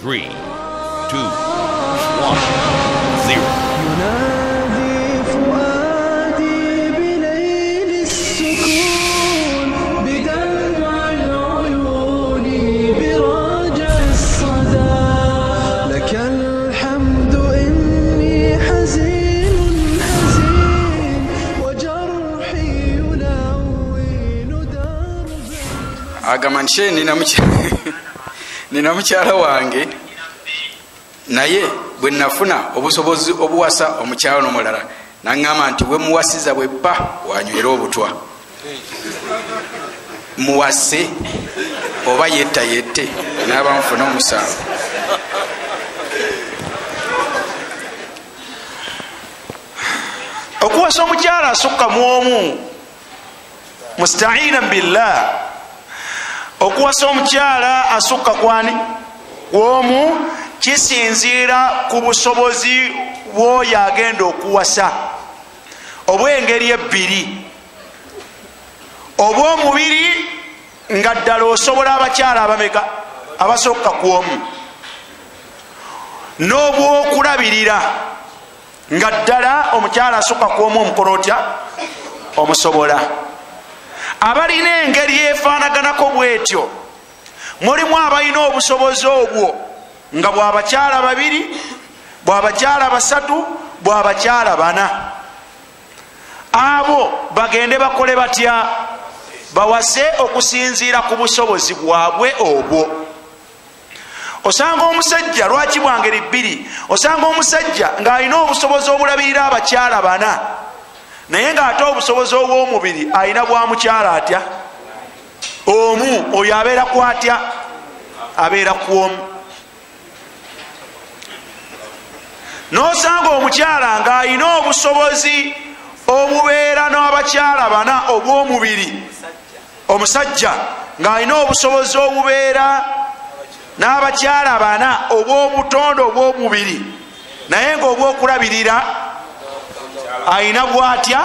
3, 2, 1, 0. Agamanche nina mukyala wange naye bwe nafuna obusobozi obuwasa omukyala n'omulala naŋŋamba nti we muwasiza bwe bba wanywera obutwa muwase oba yette naaba nfuna omusango. okuwasa omukyala asukka mu omu musta'inan billah, okuwasa omukyala asukka kwani omu kisinziira ku busobozi bw'oyo agenda okuwasa obw'engeri ebbiri, obw'omubiri nga ddala osobola abakyala abameka abasukka ku omu, n'obwokulabirira nga ddala omukyala asukka ku omu omukono otya omusobola. abalina engeri efaanaganako bwetyo mulimu abalina obusobozi obwo nga bwabakyala babiri, bwabakyala basatu, bwabakyala bana. abo bagende bakole batya? bawase okusinziira ku busobozi bwabwe obwo. osanga omusajja lwaki bwa ngeri bbiri, osanga omusajja ng'alina obusobozi obulabirira abakyala bana naye ng'ate obusobozi obw'omubiri alina bwa mukyala atya omu, oyo abeera ku atya abeera ku omu. n'osanga omukyala ng'alina obusobozi obubeera n'abakyala bana obw'omubiri, omusajja ng'alina obusobozi obubeera n'abakyala bana obw'obutonde obw'omubiri naye ng'obwokulabirira alina bwatya,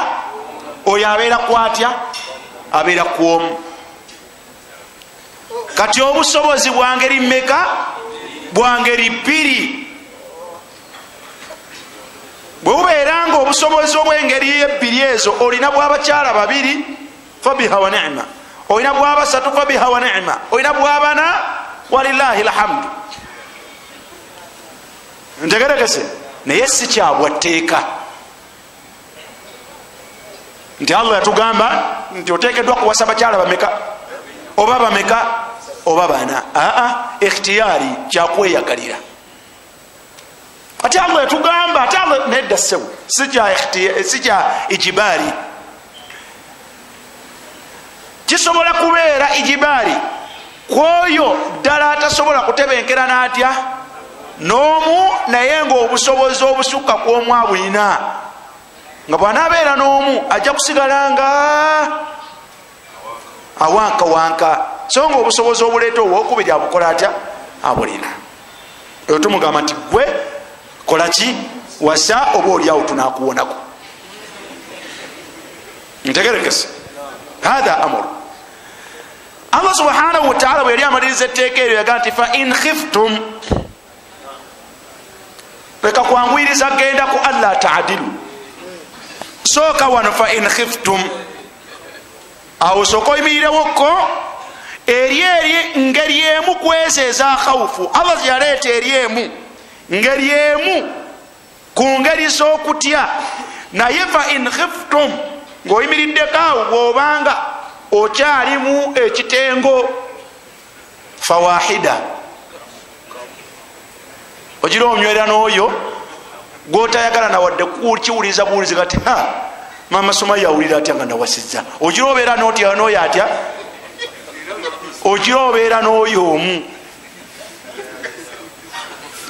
oyo abeera kwatya abeera ku omu. kati obusobozi bwa ngeri mmeka? bwa ngeri bbiri. bwe bubeera nga obusobozi obw'engeri ebbiri ezo olina bw'abakyala babiri fabiha wa ni'ma, olina bw'abasatu fabiha wa ni'ma, olina bw'abana walillahi lhamdu. ntegerekese naye si kyabwatteeka nti Allah yatugamba nti oteekeddwa kuwasa bakyala bameka oba bameka oba bana. ikhtiyari kyakweyagalira. ate Allah yatugamba ate Allah nedda sebu si kya ijibari. kisobola kubeera ijibari kwoyo ddala atasobola kutebenkera n'atya n'omu, naye ng'obusobozi obusukka ku omu abulina, nga bw'anaabeera n'omu ajja kusigala nga awankawanka, so nga obusobozi obuleeta obwokubiri abukola atya abulina. eyo tumugamba nti gwe kolaki wasa oba oliawo tunakuwonako. ntegerekese hatha amuru. Allah subhanahu wa ta'ala bwe yali amaliriza etteeka eryo yagaa nti fa in khiftum, leka kwanguyiriza genda ku alla taadilu, sooka wano fa in khiftum, awo sooka oyimirirewokko eri ngeri emu kweza eza khawufu. Allah yaleeta eri emu ngeri emu ku ngeri z'okutya, naye fa in khiftum ng'oyimiriddeko awo bw'obanga okyalimu ekitengo fawahida, ogira onywera n'oyo gwotayagala nawadde kiwuliriza buwulizi gati mama Sumaya awulira atya nga nawasizza, ogira obeera n'otya n'oyo atya, ogira obeera n'oyo omu.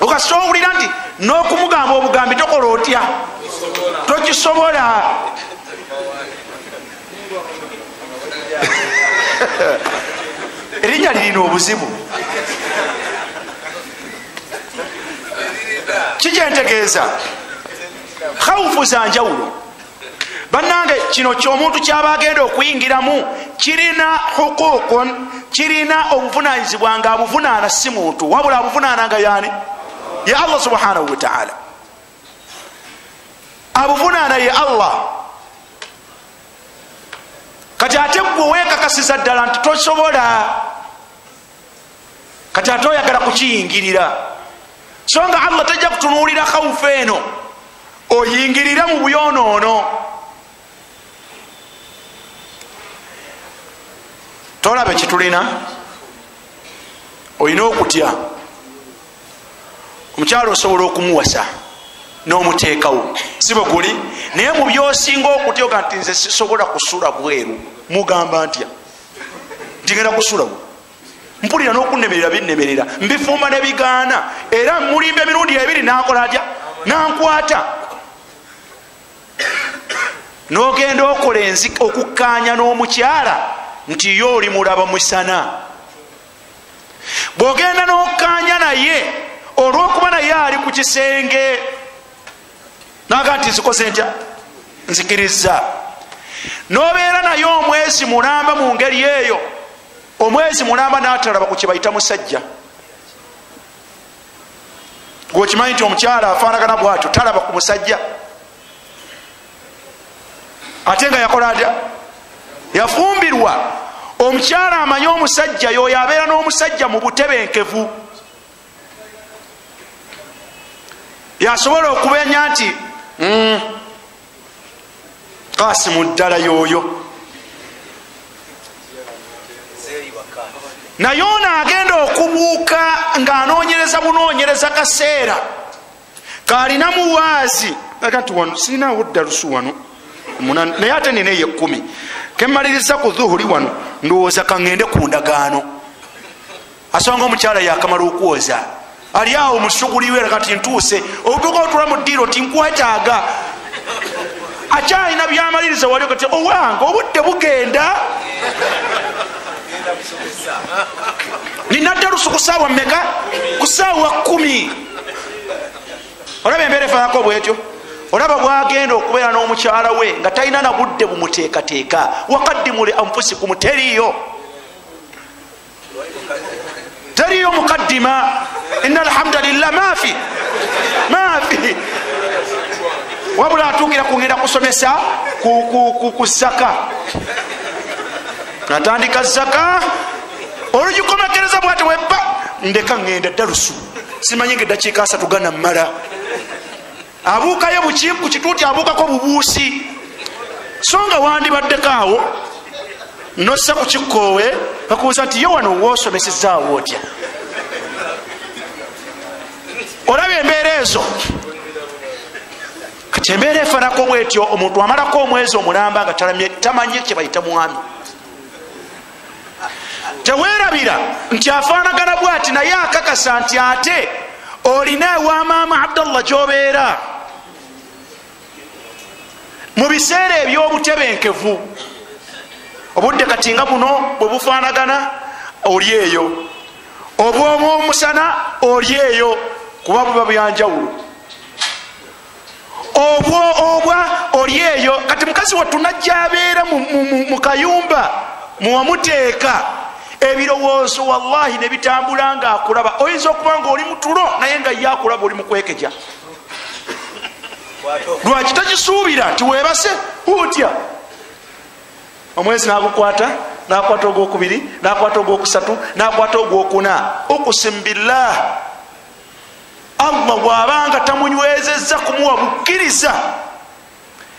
okasita owulira nti n'okumugamba obugambi tokola otya, tokisobola. erinnya lirina obuzibu. kikyentegeeza khawufu za njawulo. bannange kino kyomuntu kyaba agenda okuyingiramu kirina hukukun, kirina obuvunanyizibwa nga abuvunaana si muntu wabula abuvunaananga yani ye Allah subhanahu wa ta'ala, abuvunaana ye Allah. Kati ate gwe weekakasiza ddala nti tosobola, kati ate oyagala kukiyingirira, so nga Allah tajja kutunuulira khawufu eno oyingirire mu buyonoono. Tolabe kitulina, olina okutya omukyalo osobola okumuwasa n'omuteekawo si bwe guli, naye mu byosinga okutya oga nti nze sisobola kusula bweru, mugamba ntya nti ngenda kusulawo, mpulira n'okunemerera binnemerera, mbifumba ne bigaana, era mulimba emirundi ebiri nakola atya nankwata. N'ogenda okola okukkaanya n'omukyala nti yo oli mulaba musana, bw'ogenda n'okkaanya naye olw'okuba naye ali ku kisenge naga nti nzikoze ntya nzikiriza, n'obeera naye omwezi mulamba mu ngeri eyo, omwezi mulamba n'atalaba ku kyebayita musajja. Gweokimanyi nti omukyala afaanagana bwatyo talaba ku musajja, ate nga yakola atya yafumbirwa. Omukyala amanyi omusajja yoyo abeera n'omusajja mu butebenkevu, yasobola okubenya nti Kasimu ddala yoyo, naye ono agenda okubuuka ng'anoonyereza bunoonyereza kaseera kaalina muwaazi aga nti wano sirinaawo ddalusu wano naye ate nina eyo 10 kemaliriza ku dhuhuri wano ndowooza kaŋŋende ku ndagaano. Asonga omukyala yakamala okwoza ali awo musuguliwe kati ntuuse, otuuka otula mu ddiiro tinkwetaaga, akyalina byamaliriza wali kati owange obudde bugenda, nina ddalusu ku ssaawa mmeka? Ku ssaawa 10. Olaba embeera efaanako bwetyo, olaba bwagenda okubeera n'omukyala we nga talina na budde bumuteekateeka. Wakaddimu li anfusikum, teriyo mukaddima, inna alhamdulillah maafi wabula atuukira kugenda kusomesa ku zaka, natandika zaka olugikomekereza bwati webba ndeka ŋŋenda ddalusu, simanyi nga eddakiika 3 gana mmala, abuukayo bukiku kituuti abuukako bubuusi, so nga wandibaddeko awo nossa ku kikkoowe bakubuuza nti ye wano woosomesezaawo otya. Olaba embeera ezo, kati embeera efanako bwetyo, omuntu amalako omwezi omulamba nga tamanyi kyebayita mwami, teweerabira nti afaanagana bwati, naye akakasa nti ate olina ewa maama Abdallah gyobeera mu biseera eby'obutebenkevu. Obudde kati nga buno bwe bufaanagana oli eyo, obw'omusana oli eyo, kuba buba byanjawulo, obwa oli eyo. Kati mukazi wattu najja abeera mu kayumba muwamuteeka ebirowoozo, wallahi ne bitambula nga akulaba. Oyinza okuba nga oli mutulo naye nga ye akulaba oli mukwekeja, lwaki takisuubira nti weebase otya. Omwezi nagukwata, nakwata ogwokubiri, nakwata ogwokusatu, nakwata ogwokuna. Okusim billah, Allah bw'abanga tamunywezezza kumuwa bukkiriza,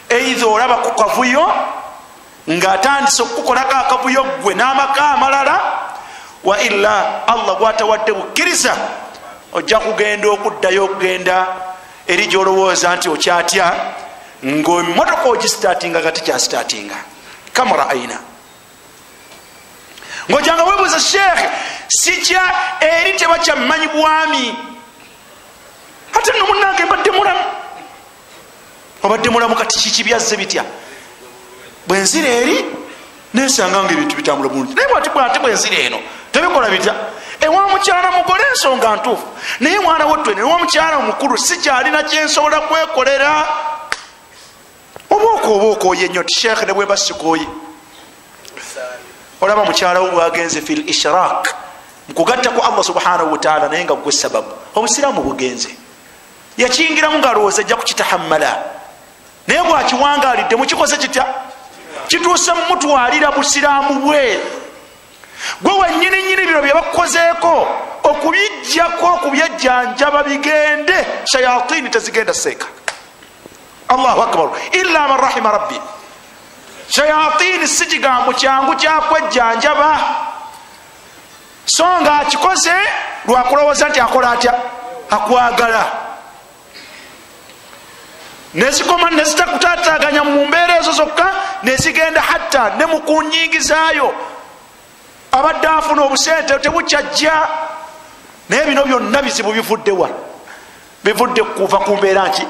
eitha olaba ku kavuyo ng'atandise okukolako akavuyo gwe n'amaka amalala, wa illa Allah bw'atawadde bukkiriza ojja kugenda okuddayo okugenda eri gy'olowooza nti okyatya, ng'emmotoka ogisitaatinga nga tekyasitaatinga. Kamara aina ngojanga webuuza sheekhe sijja eri tebakyamanyi bwami, ate nno munnange mbadde mulamu, obadde mulamu, kati kiki byazze bitya? Bwenzira eri nensanga nga ebintu bitambula bulungi, naye bwati bwenzira eno tebikola bitya. Ewa mukyala mugole ensonga ntuufu, naye mwana wottwe newa mukyala mukulu sikyalina kyensobola kwekolera. Obooko yenyo ti sheekhe ne bweba sikooyi, olaba mukyala wo bwagenze fil ishrak mukugatta ku Allah subhanahu wa ta'ala naye nga gwe sababu obusiraamu bugenze yakingiramu ngalowooza ajja kukitahammala naye bwakiwangalidde mukikoze kitya kituusa mumutwalira busiraamu bwe gwe wennyininyini bino byebakukozeeko okubijjako okubyejjanjaba bigende shayatini tezigenda seeka Allahu akbar illa man rahima rabbi shayatini si kigambo kyangu kyakwejjanjaba so nga akikoze lwakulowooza nti akola atya akwagala nezikoma nezitakutaataganya mu mbeera ezo zokka nezigenda hatta ne mu kunyingizaayo abadde afuna obusente tebukyajja naye bino byonna bizibu bivuddewa bivudde kuva ku mbeera nki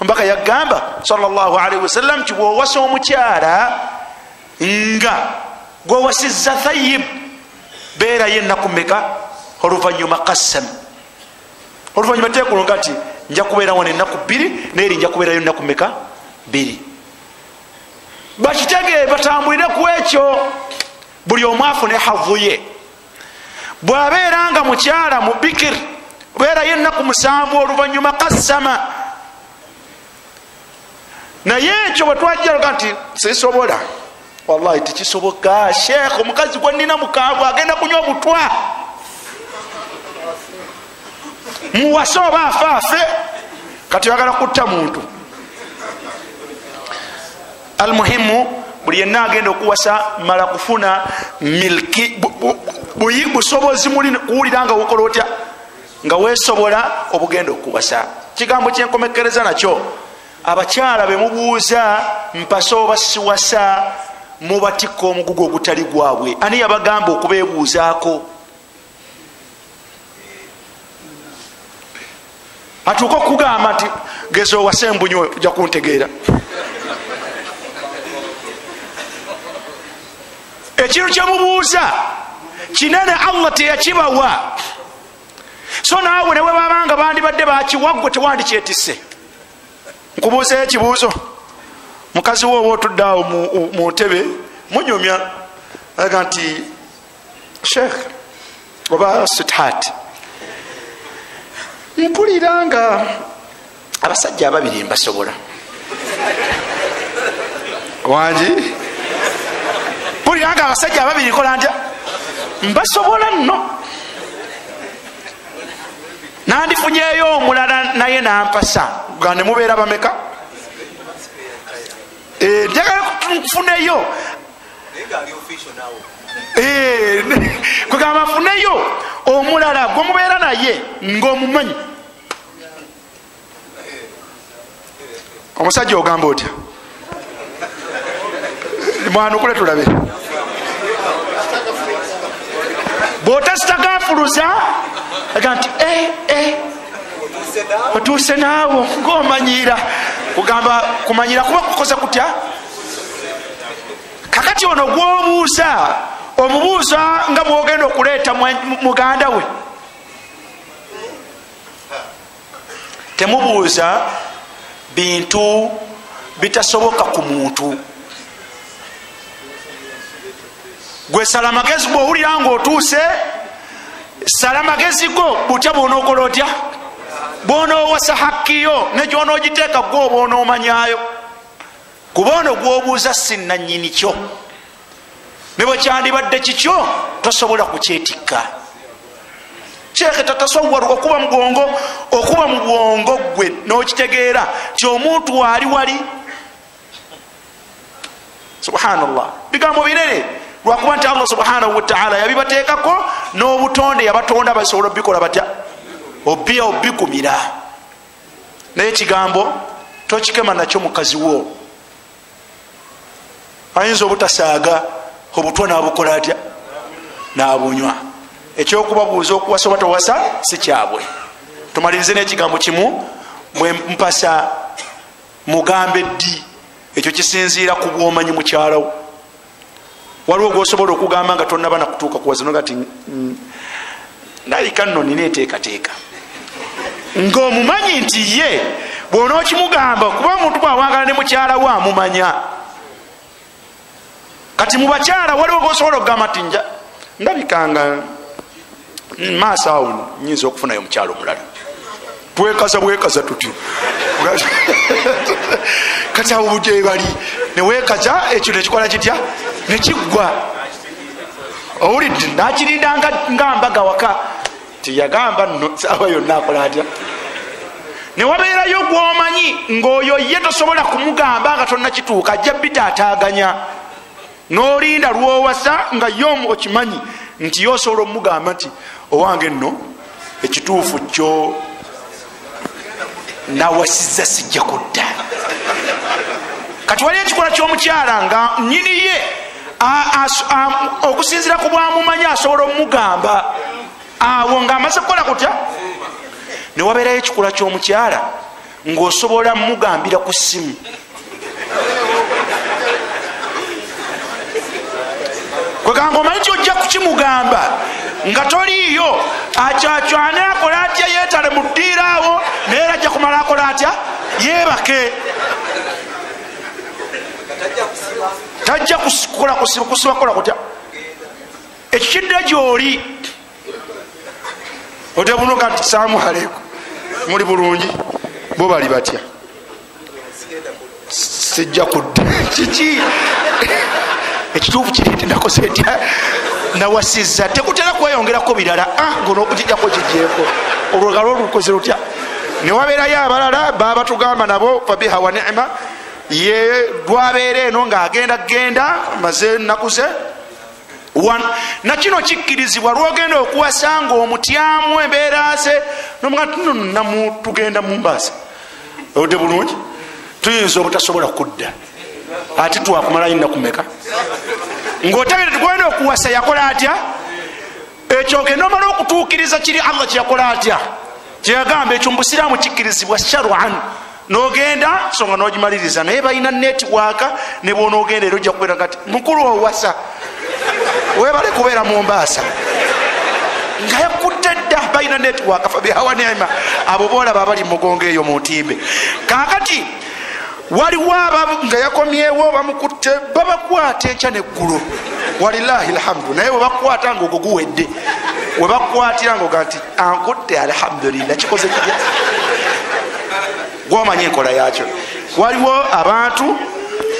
mbaka yagamba sallallahu alaihi wasallam nti bwowasa omukyala nga gwowasizza thayib beerayo ennaku mmeka oluvanyuma qassam oluvanyuma tekulunga nti nja kubeera wano ennaku 2 neeri nja kubeerayo ennaku mmeka 2 bakitege batambulire ku ekyo buli omu afune havu ye bwabeera nga mukyala mu bikir beerayo ennaku 7 oluvanyuma qassama naye ekyo bwetwajjaga nti sisobola wallahi tekisoboka sheekh omukazi gwe nnina mukaavu agenda kunywa obutwa muwase oba afaafe kati oyagala kutta muntu almuhimu buli yenna agenda okuwasa mala kufuna milki busobozi muli kuwulira nga wokola otya nga weesobola obugenda okuwasa kigambo kyenkomekereza nakyo abakyala bemubuuza mpasa oba siwasa mubatikka omugugu ogutali gwabwe ani yabagamba okubeebuuzaako atuuka okugamba nti geza owase embunyo ojja kuntegeera ekintu kyemubuuza kinene Allah teyakibawa so naawe newe babanga bandibadde bakiwaggwe tewandikyetisse nkubuuzayo ekibuuzo mukazi wo oba otudde awo mu ntebe munyumya aga nti sheekh oba sweetheart mpulira nga abasajja ababiri mbasobola wangi mpulira nga abasajja ababiri kola ntya mbasobola nno nandifunyeyo omulala naye nampasa ga ne mubeera bameka njagala kufuneyo kugamba funeyo omulala gwe mubeera naye ng'omumanyi omusajja ogamba otya mwanukule tulabe bw'otasitagafuluza aga nti otuuse naawo ng'omanyira kugamba kumanyira kuba kukoza kutya kakati ono gwobuuza omubuuza nga bwogenda okuleeta muganda we temubuuza bintu bitasoboka ku muntu gwe sala magezi bwowulira nga otuuse sala magezi go butya bwonookola otya bwonoowasa hakkiyo negyonoogiteeka gwe oba onoomanyayo kuba ono gwobuuza sinnanyini kyo ne bwe kyandibadde kikyo tosobola kukyetikka sheekhe tatasawwaru okuba mu bwongo gwe n'okitegeera ti omuntu waali wali subhanallah bigambo binene lwakuba nti Allah subhanahu wa ta'ala yabibateekako n'obutonde yabatonda basobola obikola batya obikumira naye ekigambo tokikema nakyo mukazi wo ayinza obutasaaga obutwa nabukola atya nabunywa ekyokubabuuza okuwasa oba towasa si kyabwe tumalirize n'ekigambo kimu bwe mpasa mugambe ddi ekyo kisinziira ku bwomanyi mukyalawo waliwo gwosobola okugamba nga tonnaba nakutuuka kuwazinoga ti ndabika nno nina eteekateeka ng'omumanyi nti ye bw'onookimugamba kuba omuntu bwawangala ne mukyala we amumanya kati mu bakyala waliwo gosobola okugamba nti ndabikanga maaso awo nyinza okufunayo omukyalo omulala twekaza tutyo kati awo bugyebali newekaza ekyo nekikola kitya nekiggwa owulidde nakirinda nga mbaga waka tiyagamba nno saawa yonna akola atya newabeerayo gwomanyi ng'oyo ye tosobola kumugamba nga tonnakituuka ajja bitaataaganya n'olinda lwowasa nga yomu okimanyi nti yosobola omugamba nti owange nno ekituufu kyo nawasiza sijja kudda. Kati wali ekikola ky'omukyala nga nyini ye okusinzira ku bwamumanyi asobola omugamba awo ng'amaze kukola kutya. Newabeerayo ekikola ky'omukyala ng'osobola mugambira ku ssimu. Kwegamba omanyi nti ojja kukimugamba nga toliiyo acyacwane akola atya yeetale mu ddiira awo naye era ajja kumala akola atya yeebake. Tajja kukola kusiba kola kutya. Ekikidde gy'oli otebunuka nti salaamu aleikum muli bulungi bo bali batya sijja kudda kiki ekituufu kiri nti nakoze etya nawasiza tekutera kweyongerako birala ngono okukijjako kijjeeko olwogalo olukoze lutya. Newabeerayo abalala baba tugamba nabo fabiha wa ni'ma ye lwabeera eno ng'agenda maze nakuze nakino kikkirizibwa lwogenda okuwasa ng'omutyamu embeera ze nomuga tugenda mu mbaasa odde bulungi tuyinza obutasobola kudda ate twakumalayo nakumeka ng'otegere tugenda okuwasa yakola atya ekyo genda omala okutuukiriza kiri Allah kyeyakola atya kyeyagamba ekyo mu busiraamu kikkirizibwa shar'an n'ogenda songa n'ogimaliriza naye balina netiwaaka ne bwonoogenda era ojja kubeera kati mukulu owasa webale kubeera mu mbaasa nga yakudde dda balina netiwaaka fabihawa ni'ma abo boolaba abali mugongo eyo mu ntimbe. Kaakati waliwo nga yakomyewo bamukutte babakwata enkya neggulu walilahi alhamdu naye webakwata nga ogwo guwedde webakwatira ngaoga nti ankutte alhamdulillah kikoze kitya gwomanye enkola yakyo. Waliwo abantu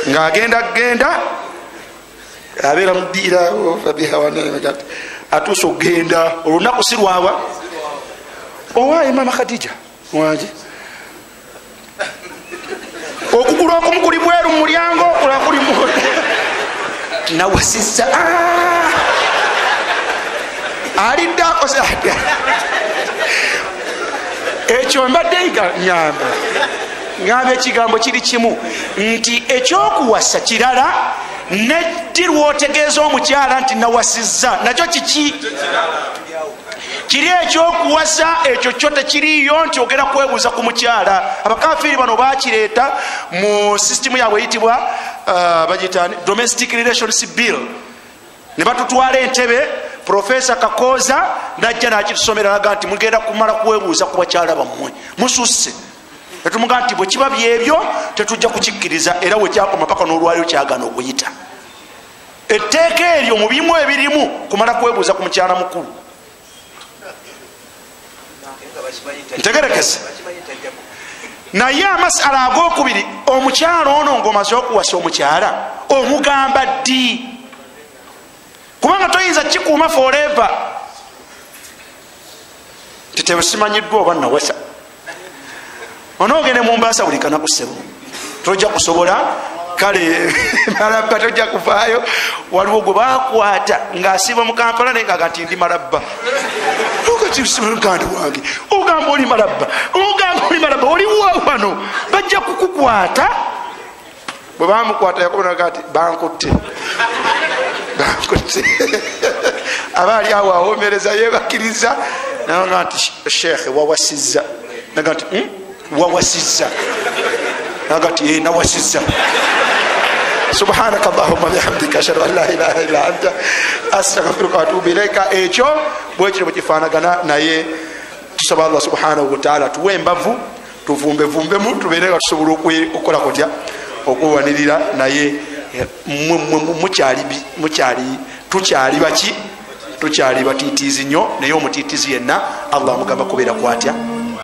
ng'agenda abeera mudiira fabihawanagati atuusa okugenda olunaku si lwawa owaaye mama Khadija wanje okugulu okumu kuli bweru mu mulyango okulala kuli nawasiza alidde akoze atya ekyo mbadde ngamba ekigambo kiri kimu nti ekyokuwasa kirala neddi lwotegeeza omukyala nti nawasizza nakyo kiki kiri ekyokuwasa ekyo kyo tekiriyo nti ogenda kwebuuza ku mukyala. Abakafiiri bano bakireeta mu sisitimu yaabwe eyitibwa bagitani domestic relations bill ne batutwala entebe Profesa Kakoza najja nakitusomera alaga nti mugenda kumala kwebuuza ku bakyala bammwe mususse netumuga nti bwe kiba byebyo tetujja kukikkiriza era wekyakoma paka n'olwaliro kyagana okuyita. Etteeka eryo mu bimu ebirimu kumala kwebuuza ku mukyala mukulu ntegerekese. Naye amasala ag'okubiri omukyala ono ng'omaze okuwasa omukyala omugamba ddi kubanga toyinza kikuuma forever titebesimanyiddwa oba nawasa onoogende mu mbaasa buli kanaku ssebo tojja kusobola kale malabba tojja kuvaayo. Waliwo gwe bakwata ng'asiiba mu Kampala naye nga gati ndi malabba ogatisiganda wange ogamba oli malabba oliwo wano bajja kukukwata. Bwe bamukwata yakobona kati bankutte abaali awo awomereza yebakkiriza naga nti sheekhe wawasizza naga nti wawasizza naga nti nawasizza. subhanaka allahumma bihamdika ashhadu an la ilaha illa anta astaghfiruka wa atubu ilaika. Ekyo bwekiro bwekifaanagana naye tusaba Allah subhanahu wa ta'ala tuwe embavu tuvumbevumbemu tubeere nga tusobola okukola kutya okuwanirira naye tukyali baki tukyali batiitiizi nnyo naye omutiitiizi yenna allah amugamba kubeera kwatya